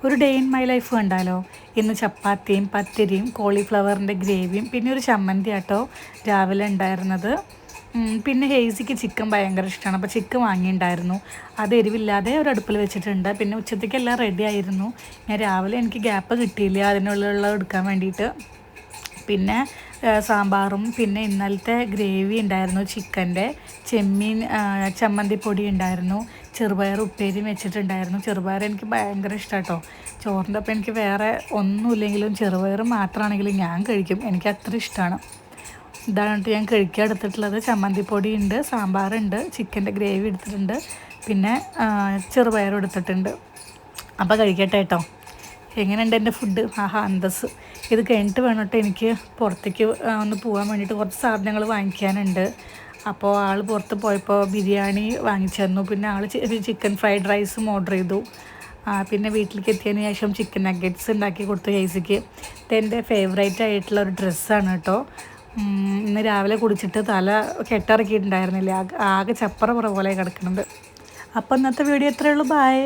ഒരു day in my life കണ്ടാലോ. ഇന്ന് ചപ്പാത്തിയും പത്തിരിയും കോളിഫ്ലവറിൻ്റെ ഗ്രേവിയും പിന്നെ ഒരു ചമ്മന്തി ആട്ടോ രാവിലെ ഉണ്ടായിരുന്നത്. പിന്നെ ഹേസിക്ക് ചിക്കൻ ഭയങ്കര ഇഷ്ടമാണ്, അപ്പോൾ ചിക്കൻ വാങ്ങിയിട്ടുണ്ടായിരുന്നു. അത് എരിവില്ലാതെ ഒരു അടുപ്പിൽ വെച്ചിട്ടുണ്ട്. പിന്നെ ഉച്ചത്തേക്കെല്ലാം റെഡി ആയിരുന്നു. ഞാൻ രാവിലെ എനിക്ക് ഗ്യാപ്പ് കിട്ടിയില്ല അതിനുള്ള എടുക്കാൻ വേണ്ടിയിട്ട്. പിന്നെ സാമ്പാറും പിന്നെ ഇന്നലത്തെ ഗ്രേവി ഉണ്ടായിരുന്നു, ചിക്കൻ്റെ ചെമ്മീൻ ചമ്മന്തിപ്പൊടി ഉണ്ടായിരുന്നു, ചെറുപയർ ഉപ്പേരിയും വെച്ചിട്ടുണ്ടായിരുന്നു. ചെറുപയർ എനിക്ക് ഭയങ്കര ഇഷ്ടമാണ് കേട്ടോ. ചോറിൻ്റെ ഒപ്പം എനിക്ക് വേറെ ഒന്നുമില്ലെങ്കിലും ചെറുപയർ മാത്രമാണെങ്കിലും ഞാൻ കഴിക്കും, എനിക്ക് അത്ര ഇഷ്ടമാണ്. ഇതാണ് ഞാൻ കഴിക്കാൻ എടുത്തിട്ടുള്ളത്. ചമ്മന്തിപ്പൊടി ഉണ്ട്, സാമ്പാറുണ്ട്, ചിക്കൻ്റെ ഗ്രേവി എടുത്തിട്ടുണ്ട്, പിന്നെ ചെറുപയറും എടുത്തിട്ടുണ്ട്. അപ്പോൾ കഴിക്കട്ടെ കേട്ടോ. എങ്ങനെയുണ്ട് എൻ്റെ ഫുഡ്? ആഹാ അന്തസ്. ഇത് കഴിഞ്ഞിട്ട് വേണം കേട്ടോ എനിക്ക് പുറത്തേക്ക് ഒന്ന് പോകാൻ വേണ്ടിയിട്ട് കുറച്ച് സാധനങ്ങൾ വാങ്ങിക്കാനുണ്ട്. അപ്പോൾ ആൾ പുറത്ത് പോയപ്പോൾ ബിരിയാണി വാങ്ങിച്ചു തന്നു. പിന്നെ ആൾ ചിക്കൻ ഫ്രൈഡ് റൈസും ഓർഡർ ചെയ്തു. പിന്നെ വീട്ടിലേക്ക് എത്തിയതിന് ശേഷം ചിക്കൻ നഗറ്റ്സ് ഉണ്ടാക്കി കൊടുത്തു ഹേസിക്ക്. ഇതെൻ്റെ ഫേവറേറ്റ് ആയിട്ടുള്ള ഒരു ഡ്രസ്സാണ് കേട്ടോ. ഇന്ന് രാവിലെ കുടിച്ചിട്ട് തല കെട്ടിറക്കിയിട്ടുണ്ടായിരുന്നില്ല, ആകെ ചപ്പറ പോലെ കിടക്കുന്നുണ്ട്. അപ്പോൾ ഇന്നത്തെ വീഡിയോ ഇത്രയേ ഉള്ളൂ. ബൈ.